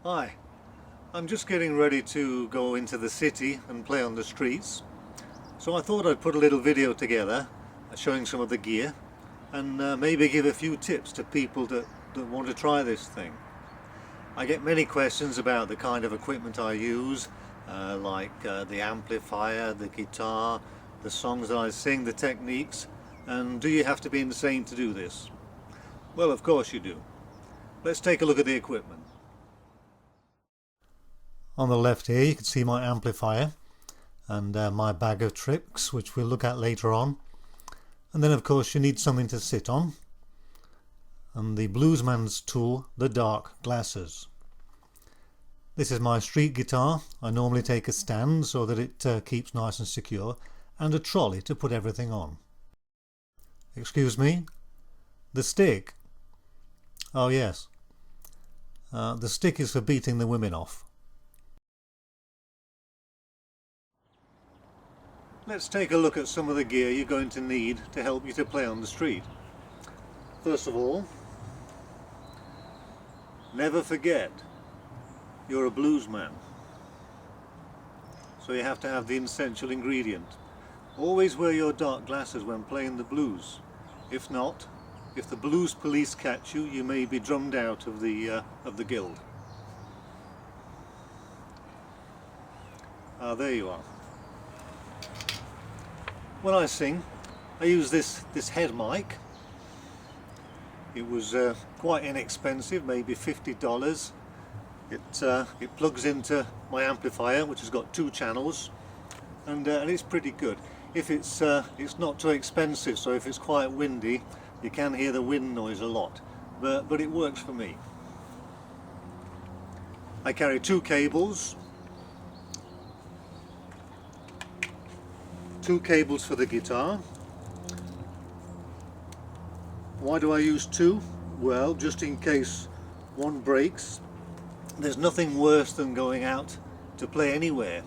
Hi, I'm just getting ready to go into the city and play on the streets, so I thought I'd put a little video together showing some of the gear and maybe give a few tips to people that want to try this thing. I get many questions about the kind of equipment I use, like the amplifier, the guitar, the songs that I sing, the techniques, and do you have to be insane to do this? Well, of course you do. Let's take a look at the equipment. On the left here you can see my amplifier and my bag of tricks, which we'll look at later on. And then of course you need something to sit on, and the bluesman's tool, the dark glasses. This is my street guitar. I normally take a stand so that it keeps nice and secure, and a trolley to put everything on. Excuse me? The stick? Oh yes. The stick is for beating the women off. Let's take a look at some of the gear you're going to need to help you to play on the street. First of all, never forget you're a bluesman. So you have to have the essential ingredient. Always wear your dark glasses when playing the blues. If not, if the blues police catch you, you may be drummed out of the guild. There you are. When I sing, I use this head mic. It was quite inexpensive, maybe $50. It plugs into my amplifier, which has got 2 channels, and it's pretty good. If it's not too expensive, so if it's quite windy, you can hear the wind noise a lot, but it works for me. I carry 2 cables. 2 cables for the guitar. Why do I use 2? Well, just in case one breaks. There's nothing worse than going out to play anywhere,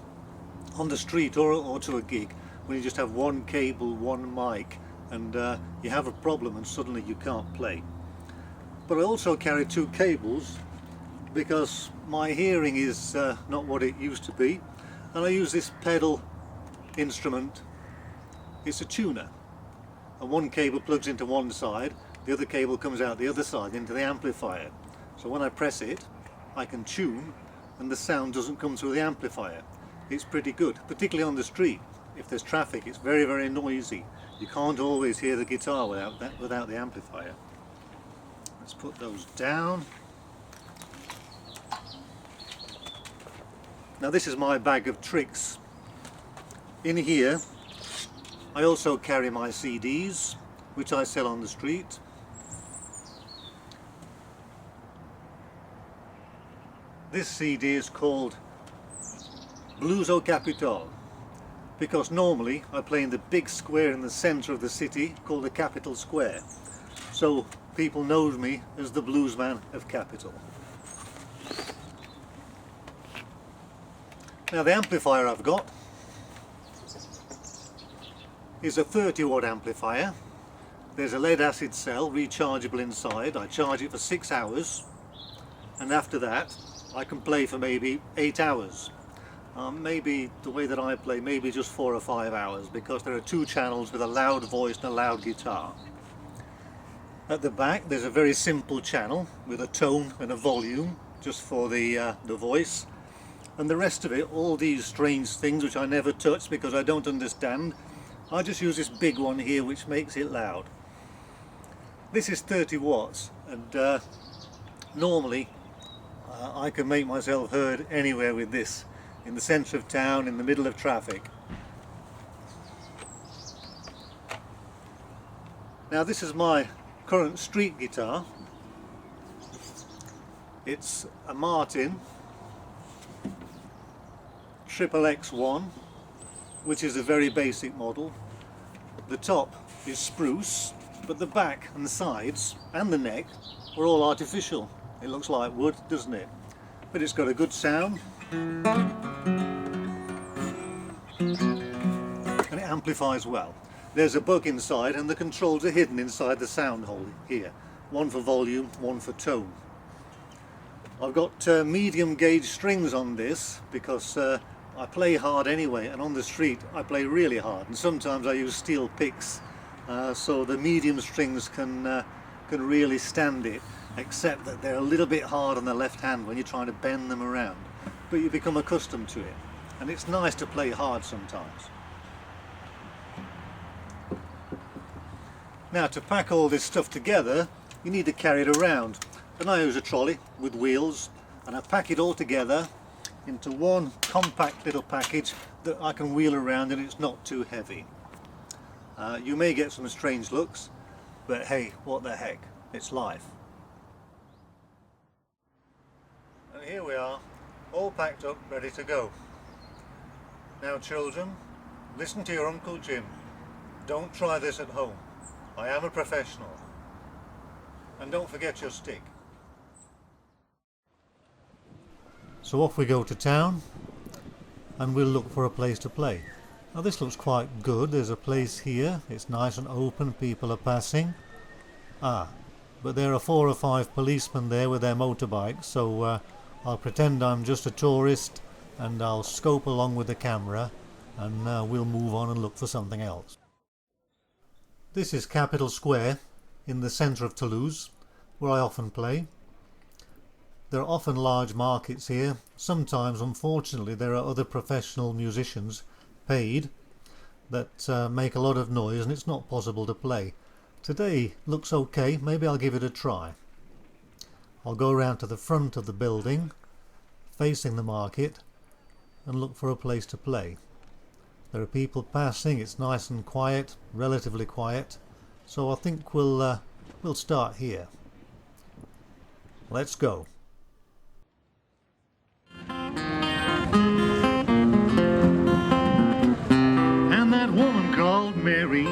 on the street or to a gig, when you just have 1 cable, 1 mic, and you have a problem and suddenly you can't play. But I also carry 2 cables because my hearing is not what it used to be, and I use this pedal instrument. It's a tuner, and 1 cable plugs into one side, the other cable comes out the other side into the amplifier. So when I press it, I can tune and the sound doesn't come through the amplifier. It's pretty good, particularly on the street. If there's traffic, it's very, very noisy. You can't always hear the guitar without the amplifier. Let's put those down. Now this is my bag of tricks. In here I also carry my CDs, which I sell on the street. This CD is called Blues au Capitol, because normally I play in the big square in the centre of the city called the Capitol Square. So people know me as the bluesman of Capitol. Now the amplifier I've got is a 30-watt amplifier. There's a lead acid cell, rechargeable inside. I charge it for 6 hours, and after that I can play for maybe 8 hours. Maybe the way that I play, maybe just 4 or 5 hours, because there are 2 channels with a loud voice and a loud guitar. At the back there's a very simple channel with a tone and a volume just for the voice, and the rest of it, all these strange things which I never touch because I don't understand, I just use this big one here which makes it loud. This is 30 watts, and normally I can make myself heard anywhere with this, in the centre of town, in the middle of traffic. Now this is my current street guitar. It's a Martin XXX1, which is a very basic model. The top is spruce, but the back and the sides and the neck are all artificial. It looks like wood, doesn't it? But it's got a good sound, and it amplifies well. There's a bug inside, and the controls are hidden inside the sound hole here. One for volume, one for tone. I've got medium gauge strings on this because I play hard anyway, and on the street I play really hard, and sometimes I use steel picks, so the medium strings can really stand it, except that they're a little bit hard on the left hand when you're trying to bend them around, but you become accustomed to it, and it's nice to play hard sometimes. Now, to pack all this stuff together, you need to carry it around, and I use a trolley with wheels, and I pack it all together into one compact little package that I can wheel around, and it's not too heavy. You may get some strange looks, but hey, what the heck, it's life. And here we are, all packed up, ready to go. Now children, listen to your Uncle Jim. Don't try this at home. I am a professional. And don't forget your stick. So off we go to town, and we'll look for a place to play. Now this looks quite good. There's a place here, it's nice and open, people are passing. But there are 4 or 5 policemen there with their motorbikes, so I'll pretend I'm just a tourist and I'll scope along with the camera, and we'll move on and look for something else. This is Capitol Square in the centre of Toulouse, where I often play. There are often large markets here. Sometimes, unfortunately, there are other professional musicians, paid, that make a lot of noise, and it's not possible to play. Today looks okay, maybe I'll give it a try. I'll go around to the front of the building, facing the market, and look for a place to play. There are people passing, it's nice and quiet, relatively quiet, so I think we'll start here. Let's go. And that woman called Mary,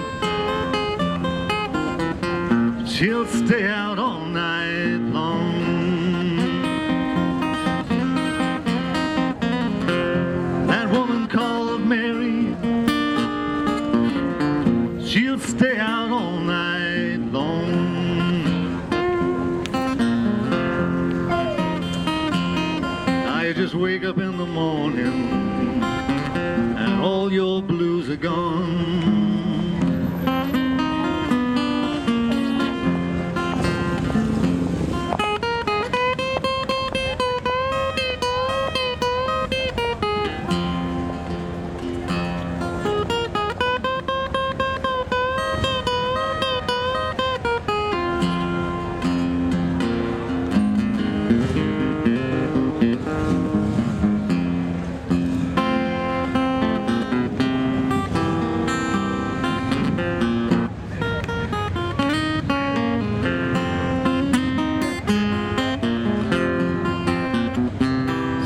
she'll stay out all night long. That woman called Mary, she'll stay out all night long. Now you just wake up in the morning and all your blues are gone.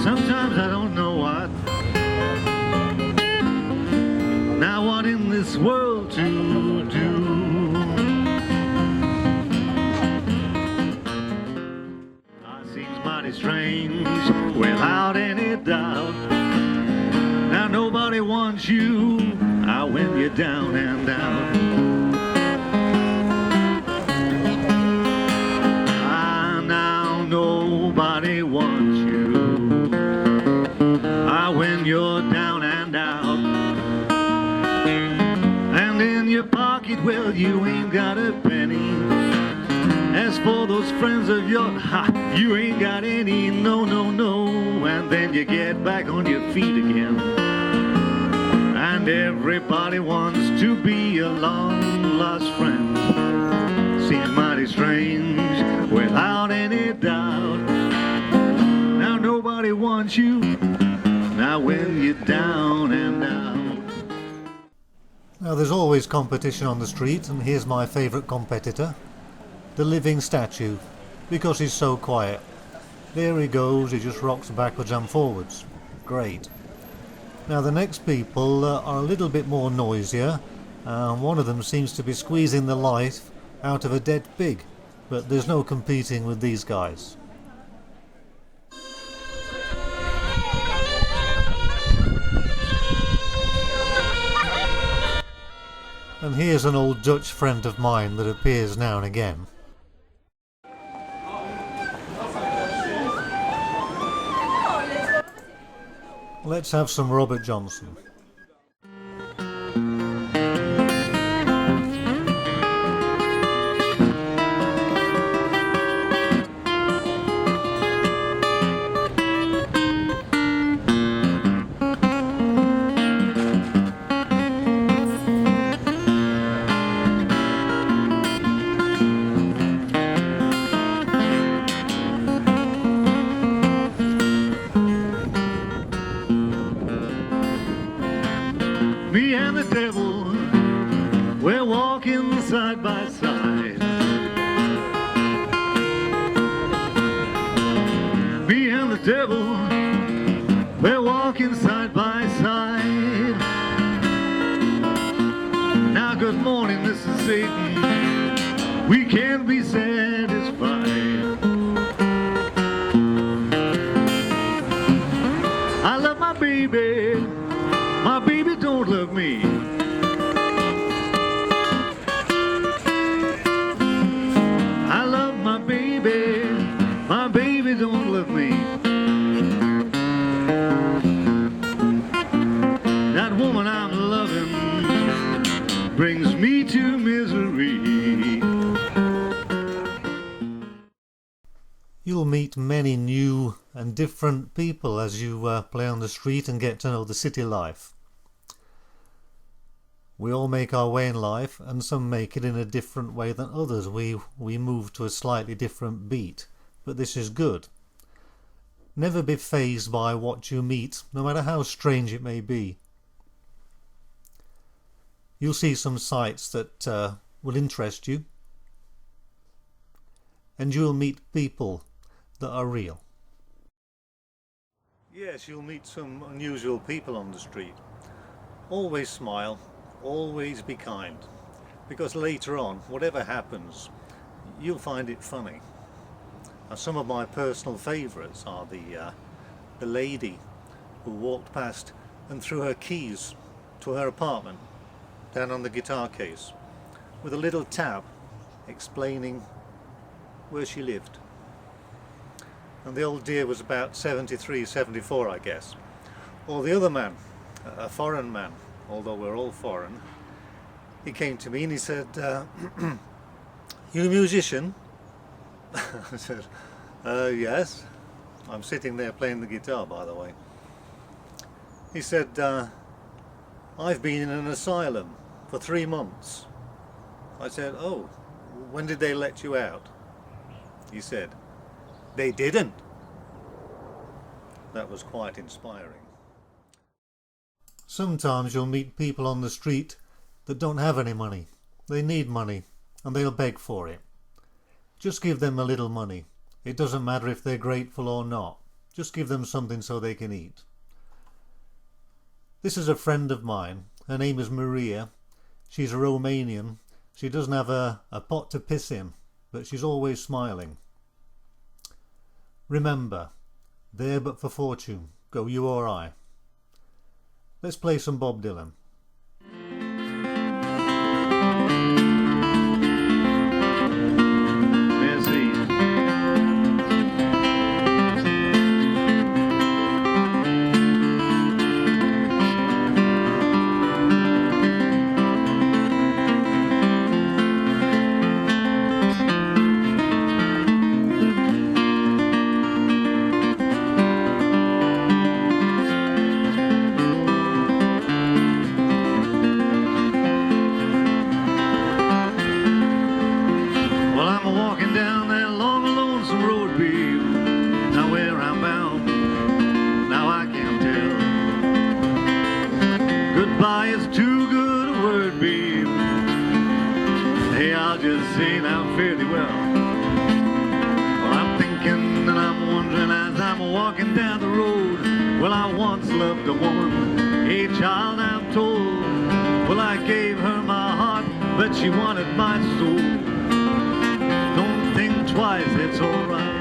Sometimes I don't know what, now what in this world to do. Seems mighty strange, without any doubt. Now nobody wants you when you're down and out. Now nobody wants you when you're down and out. And in your pocket, well, you ain't got a penny. As for those friends of yours, you ain't got any, no, no, no. And then you get back on your feet again, and everybody wants to be a long-lost friend. Seems mighty strange, without any doubt. Now nobody wants you now when you're down and out. Now there's always competition on the street, and here's my favourite competitor, the living statue, because he's so quiet. There he goes, he just rocks backwards and forwards. Great. Now the next people are a little bit more noisier. One of them seems to be squeezing the life out of a dead pig, but there's no competing with these guys. And here's an old Dutch friend of mine that appears now and again. Let's have some Robert Johnson. Me and the devil, we're walking side by side. Me and the devil, we're walking side by side. Now good morning, Mr. Satan, we can't be satisfied. I love my baby don't love me. I love my baby don't love me. That woman I'm loving brings me to misery. You'll meet many new and different people as you play on the street and get to know the city life. We all make our way in life, and some make it in a different way than others. We move to a slightly different beat, but this is good. Never be fazed by what you meet, no matter how strange it may be. You'll see some sights that will interest you, and you'll meet people that are real. Yes, you'll meet some unusual people on the street. Always smile. Always be kind, because later on, whatever happens, you'll find it funny. Now, some of my personal favourites are the lady who walked past and threw her keys to her apartment down on the guitar case with a little tab explaining where she lived. And the old dear was about 73, 74, I guess. Or the other man, a foreign man, although we're all foreign, he came to me and he said, you a musician? I said, yes. I'm sitting there playing the guitar, by the way. He said, I've been in an asylum for 3 months. I said, oh, when did they let you out? He said, they didn't. That was quite inspiring. Sometimes you'll meet people on the street that don't have any money. They need money and they'll beg for it. Just give them a little money. It doesn't matter if they're grateful or not. Just give them something so they can eat. This is a friend of mine. Her name is Maria. She's a Romanian. She doesn't have a pot to piss in, but she's always smiling. Remember, there but for fortune, go you or I. Let's play some Bob Dylan. Goodbye is too good a word, babe. Hey, I'll just say now fairly well. Well, I'm thinking and I'm wondering as I'm walking down the road. Well, I once loved a woman, a child I'm told. Well, I gave her my heart, but she wanted my soul. Don't think twice, it's alright.